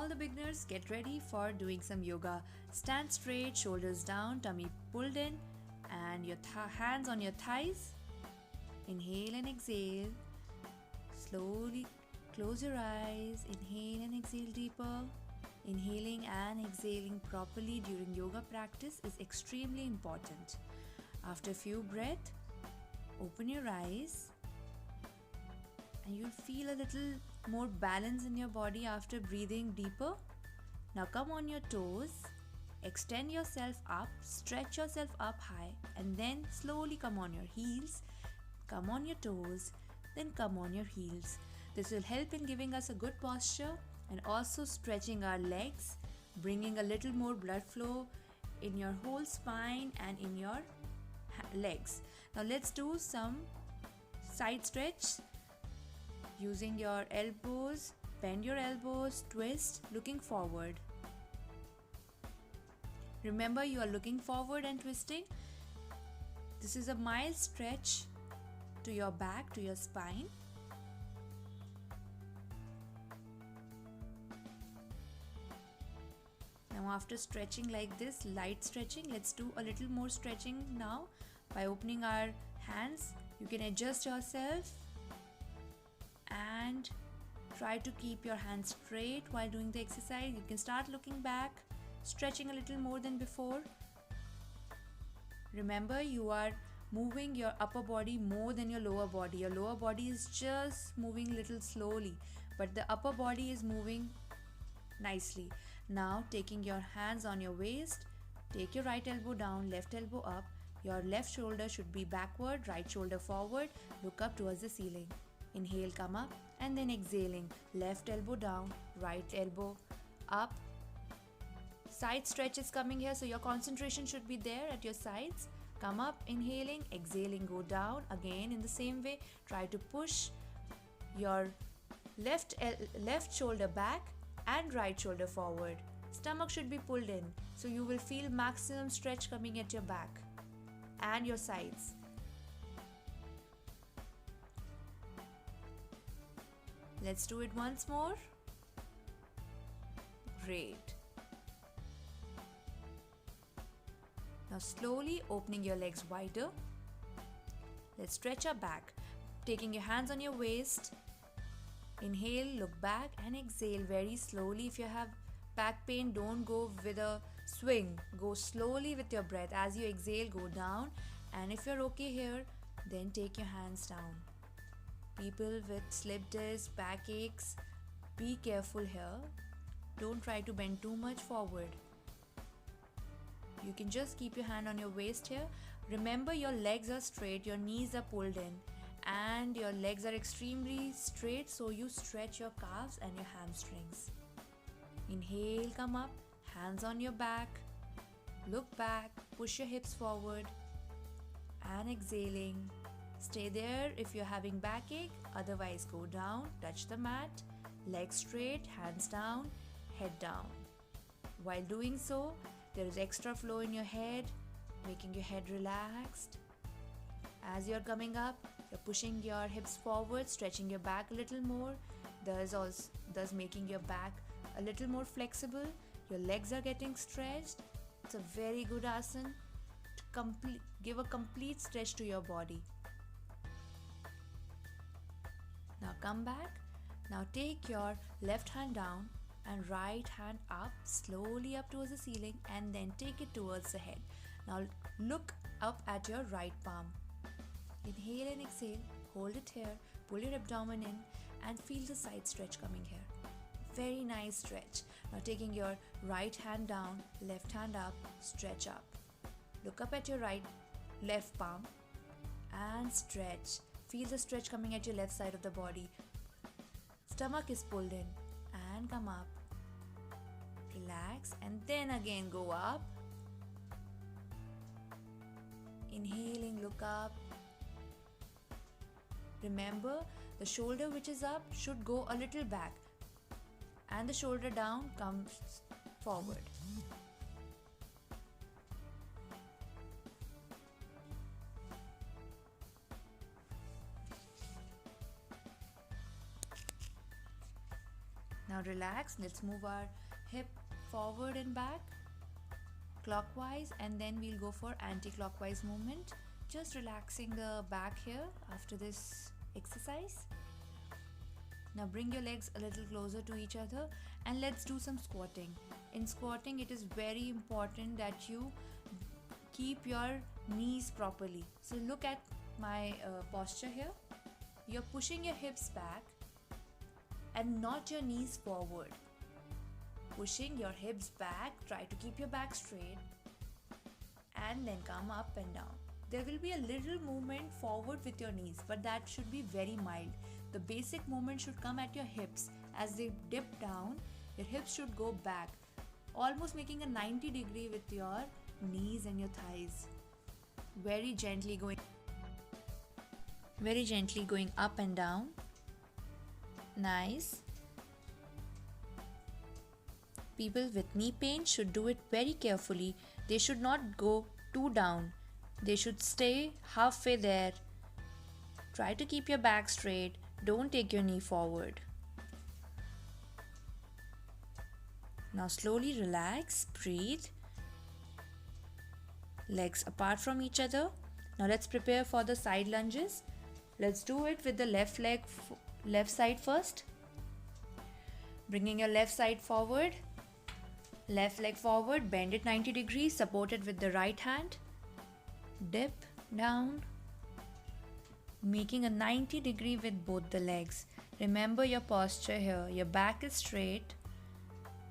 all the beginners, get ready for doing some yoga. Stand straight, shoulders down, tummy pulled in, and your hands on your thighs. Inhale and exhale. Slowly close your eyes. Inhale and exhale deeper. Inhaling and exhaling properly during yoga practice is extremely important. After a few breaths, open your eyes and you'll feel a little more balance in your body after breathing deeper. Now come on your toes, extend yourself up, stretch yourself up high, and then slowly come on your heels. Come on your toes, then come on your heels. This will help in giving us a good posture and also stretching our legs, bringing a little more blood flow in your whole spine and in your legs. Now let's do some side stretch using your elbows. Bend your elbows, twist, looking forward. Remember, you are looking forward and twisting. This is a mild stretch to your back, to your spine. Now after stretching like this, light stretching, let's do a little more stretching now. By opening our hands, you can adjust yourself and try to keep your hands straight while doing the exercise. You can start looking back, stretching a little more than before. Remember, you are moving your upper body more than your lower body. Your lower body is just moving a little slowly, but the upper body is moving nicely. Now taking your hands on your waist, take your right elbow down, left elbow up. Your left shoulder should be backward, right shoulder forward. Look up towards the ceiling. Inhale, come up, and then exhaling, left elbow down, right elbow up. Side stretch is coming here, so your concentration should be there at your sides. Come up, inhaling, exhaling, go down. Again in the same way, try to push your left shoulder back and right shoulder forward. Stomach should be pulled in, so you will feel maximum stretch coming at your back and your sides. Let's do it once more. Great. Now slowly opening your legs wider. Let's stretch our back. Taking your hands on your waist. Inhale, look back, and exhale very slowly. If you have back pain, don't go with a swing. Go slowly with your breath. As you exhale, go down. And if you're okay here, then take your hands down. People with slip disc, backaches, be careful here. Don't try to bend too much forward. You can just keep your hand on your waist here. Remember, your legs are straight, your knees are pulled in, and your legs are extremely straight, so you stretch your calves and your hamstrings. Inhale, come up, hands on your back, look back, push your hips forward, and exhaling. Stay there if you're having backache, otherwise go down, touch the mat, legs straight, hands down, head down. While doing so, there is extra flow in your head, making your head relaxed. As you're coming up, you're pushing your hips forward, stretching your back a little more, thus making your back a little more flexible. Your legs are getting stretched. It's a very good asana to give a complete stretch to your body. Now come back. Now take your left hand down and right hand up, slowly up towards the ceiling, and then take it towards the head. Now look up at your right palm. Inhale and exhale, hold it here, pull your abdomen in, and feel the side stretch coming here. Very nice stretch. Now taking your right hand down, left hand up, stretch up. Look up at your left palm and stretch. Feel the stretch coming at your left side of the body. Stomach is pulled in and come up. Relax and then again go up. Inhaling, look up. Remember, the shoulder which is up should go a little back and the shoulder down comes forward. Now relax. Let's move our hip forward and back clockwise, and then we'll go for anti-clockwise movement. Just relaxing the back here after this exercise. Now bring your legs a little closer to each other and let's do some squatting. In squatting, it is very important that you keep your knees properly. So look at my posture here. You're pushing your hips back and not your knees forward. Pushing your hips back, try to keep your back straight and then come up and down. There will be a little movement forward with your knees, but that should be very mild. The basic movement should come at your hips. As they dip down, your hips should go back, almost making a 90-degree with your knees and your thighs. Very gently going up and down. Nice. People with knee pain should do it very carefully. They should not go too down. They should stay halfway there. Try to keep your back straight. Don't take your knee forward. Now slowly relax, breathe. Legs apart from each other. Now let's prepare for the side lunges. Let's do it with the left side first. Bringing your left side forward. Left leg forward, bend it 90 degrees, support it with the right hand. Dip down, making a 90-degree with both the legs. Remember your posture here. Your back is straight.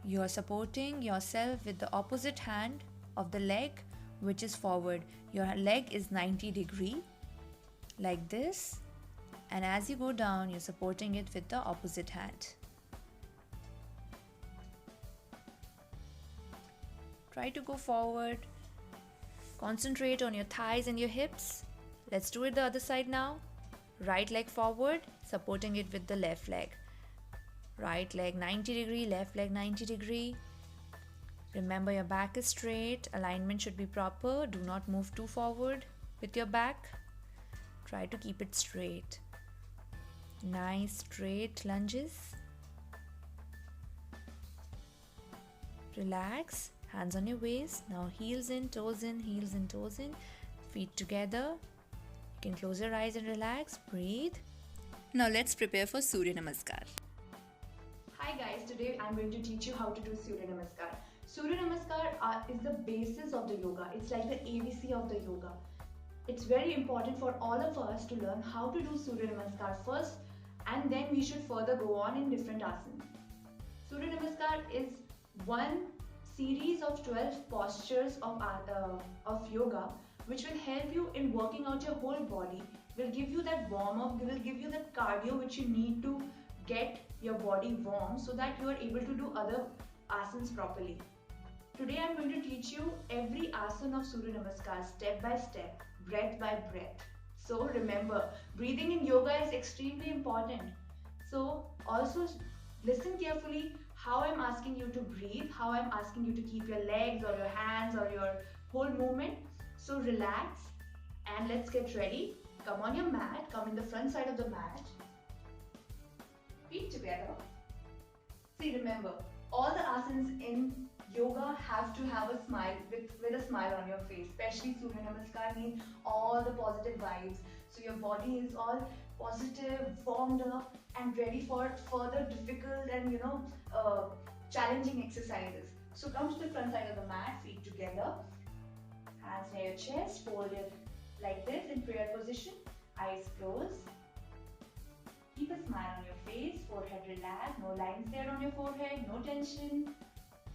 You are supporting yourself with the opposite hand of the leg, which is forward. Your leg is 90 degree, like this. And as you go down, you're supporting it with the opposite hand. Try to go forward. Concentrate on your thighs and your hips. Let's do it the other side now. Right leg forward, supporting it with the left leg. Right leg 90 degree, left leg 90 degree. Remember your back is straight. Alignment should be proper. Do not move too forward with your back. Try to keep it straight. Nice straight lunges. Relax. Hands on your waist. Now heels in, toes in, heels in, toes in. Feet together. You can close your eyes and relax. Breathe. Now let's prepare for Surya Namaskar. Hi guys, today I'm going to teach you how to do Surya Namaskar. Surya Namaskar is the basis of the yoga. It's like the ABC of the yoga. It's very important for all of us to learn how to do Surya Namaskar first, and then we should further go on in different asanas. Surya Namaskar is one series of 12 postures of yoga which will help you in working out your whole body, will give you that warm up, will give you that cardio which you need to get your body warm so that you are able to do other asanas properly. Today I am going to teach you every asana of Surya Namaskar step by step, breath by breath. So remember, breathing in yoga is extremely important. So also listen carefully how I'm asking you to breathe, how I'm asking you to keep your legs or your hands or your whole movement. So relax and let's get ready. Come on your mat, come in the front side of the mat. Feet together. See, remember, all the asanas in yoga have to have a smile, with a smile on your face. Especially Surya Namaskar means all the positive vibes. So your body is all positive, warmed up and ready for further difficult and challenging exercises. So come to the front side of the mat, feet together, hands near your chest, folded like this in prayer position, eyes closed. Keep a smile on your face, forehead relaxed, no lines there on your forehead, no tension.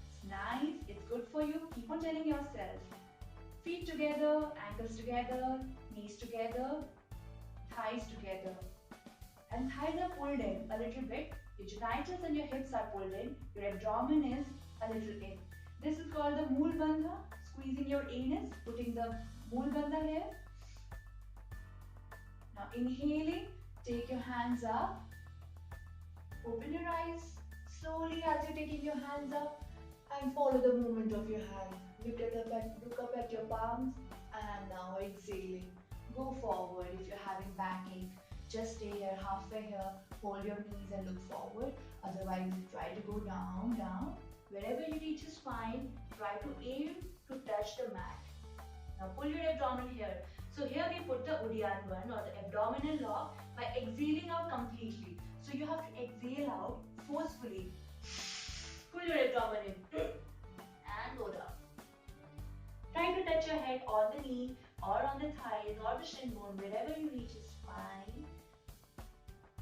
It's nice, it's good for you. Keep on telling yourself. Feet together, ankles together, knees together, thighs together. And thighs are pulled in a little bit. Your genitals and your hips are pulled in. Your abdomen is a little in. This is called the Mool Bandha. Squeezing your anus, putting the Mool Bandha here. Now inhaling, take your hands up. Open your eyes slowly as you're taking your hands up and follow the movement of your hand. Look up at your palms and now exhaling. Go forward if you're having backache. Just stay here, halfway here, hold your knees and look forward. Otherwise, try to go down, down. Wherever you reach is fine. Try to aim to touch the mat. Now pull your abdomen here. So here we put the Uddiyana one or the abdominal lock by exhaling out completely. So you have to exhale out forcefully. Pull your abdomen in and go down. Try to touch your head on the knee or on the thighs or the shin bone. Wherever you reach is fine.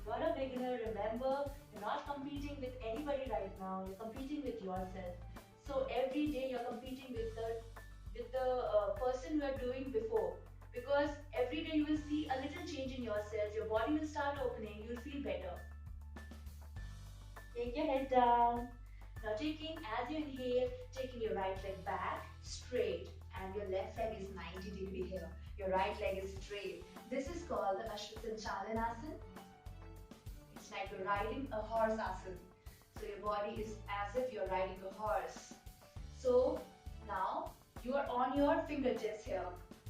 You are a beginner. Remember, you're not competing with anybody right now. You're competing with yourself. So every day you're competing with the person you are doing before, because every day you will see a little change in yourself. Your body will start opening. You'll feel better. Take your head down. Now as you inhale, taking your right leg back straight, and your left leg is 90 degree here. Your right leg is straight. This is called the Ashwasanchalanasana. It's like you're riding a horse asana. So your body is as if you're riding a horse. So now you are on your fingertips here.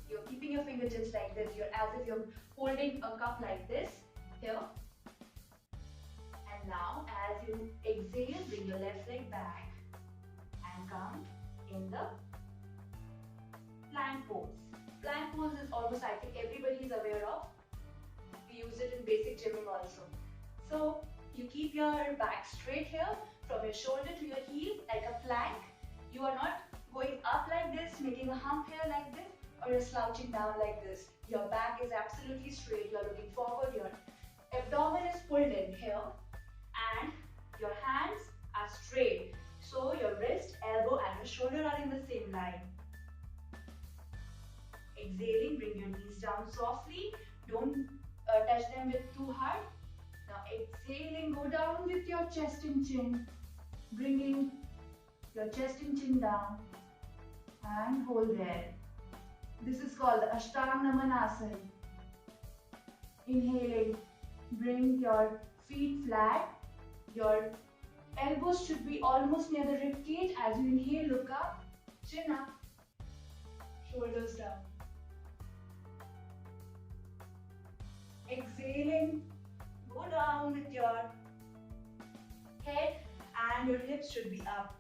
You're keeping your fingertips like this. You're as if you're holding a cup like this here. And now as you exhale, bring your left leg back and come in the plank pose. Plank pose is almost, I think everybody is aware of. We use it in basic gymming also. So you keep your back straight here from your shoulder to your heel like a plank. You are not going up like this, making a hump here like this, or you're slouching down like this. Your back is absolutely straight. You're looking forward. Your abdomen is pulled in here and your hands are straight. So your wrist, elbow and your shoulder are in the same line. Exhaling, bring your knees down softly. Don't touch them with too hard. Now exhaling, go down with your chest and chin. Bringing your chest and chin down and hold there. This is called the Ashtanga Namanasana. Inhaling, bring your feet flat. Your elbows should be almost near the rib cage. As you inhale, look up, chin up, shoulders down. Exhaling, go down with your head and your hips should be up.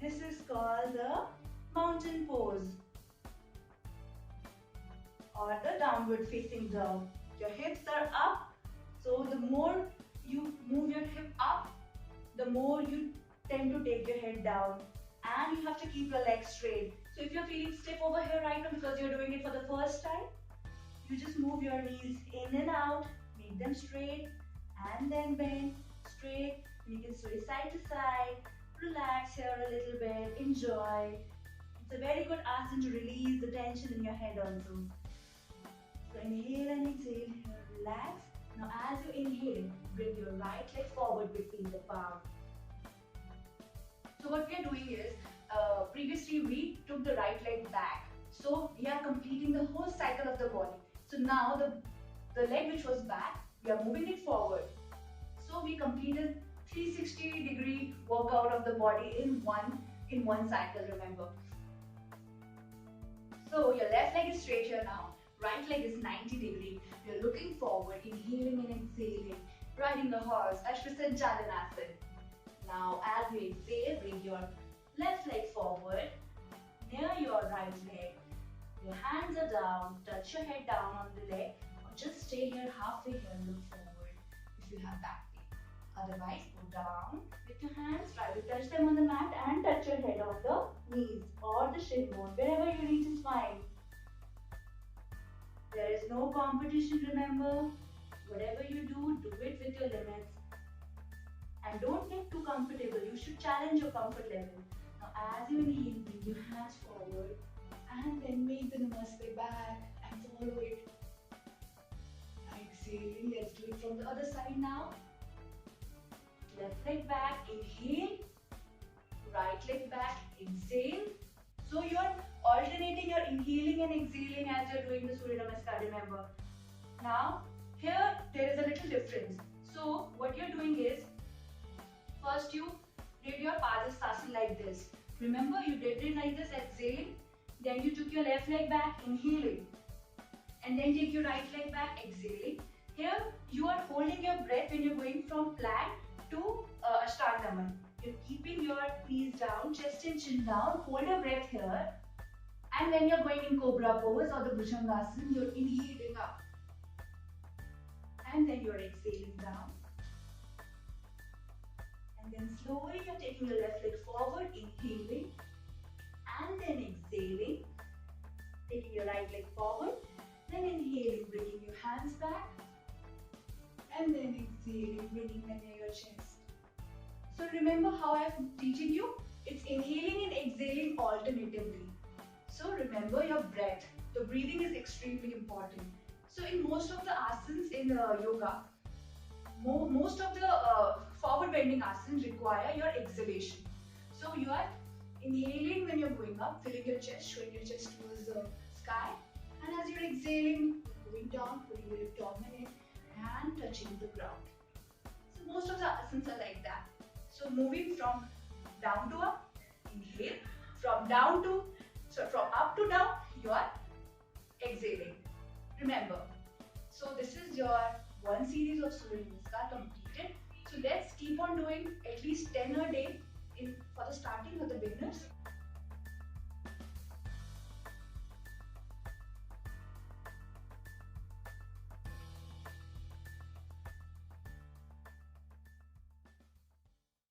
This is called the mountain pose or the downward facing dog. Your hips are up, so the more you move your hip up, the more you tend to take your head down, and you have to keep your legs straight. So if you're feeling stiff over here right now because you're doing it for the first time, you just move your knees in and out, make them straight and then bend straight. You can sway side to side, relax here a little bit, enjoy. It's a very good asana to release the tension in your head also. So inhale and exhale here, relax. Now as you inhale, bring your right leg forward between the palms. So what we are doing is, previously we took the right leg back. So we are completing the whole cycle of the body. So now the leg which was back, we are moving it forward. So we completed 360-degree workout of the body in one cycle, remember. So your left leg is straight here now. Right leg is 90 degree. You're looking forward, inhaling and exhaling, riding the horse, Ashwasanchalanasana. Now as you exhale, bring your left leg forward, near your right leg. Your hands are down, touch your head down on the leg, or just stay here halfway here and look forward if you have back pain. Otherwise, go down with your hands, try to touch them on the mat and touch your head on the knees or the shin bone. Wherever you reach is fine. There is no competition, remember. Whatever you do, do it with your limits. And don't get too comfortable. You should challenge your comfort level. Now as you inhale, bring your hands forward and then make the namaste back and follow it. Now exhaling, let's do it from the other side now. Left leg back, inhale. Right leg back, exhale. So you're alternating your inhaling and exhaling as you're doing the Surya Namaskar, remember. Now, here there is a little difference. So what you're doing is, first you did your Padhastasana like this. Remember, you did it like this, exhaling. Then you took your left leg back, inhaling. And then take your right leg back, exhaling. Here you are holding your breath when you're going from plank to Ashtanga. You're keeping your knees down, chest and chin down, hold your breath here. And when you're going in Cobra pose or the Bhujangasana, you're inhaling up. And then you're exhaling down. And then slowly you're taking your left leg forward, inhaling. And then exhaling. Taking your right leg forward. Then inhaling, bringing your hands back. And then exhaling, bringing them near your chest. So remember how I'm teaching you? It's inhaling and exhaling alternatively. So remember your breath. The breathing is extremely important. So in most of the asanas in yoga, most of the forward bending asanas require your exhalation. So you are inhaling when you're going up, filling your chest, showing your chest towards the sky. And as you're exhaling, going down, putting your abdomen in and touching the ground. So most of the asanas are like that. So moving from down to up, inhale. From up to down, you are exhaling. Remember. So this is your one series of Surya Namaskar completed. So let's keep on doing at least 10 a day for the starting of the beginners.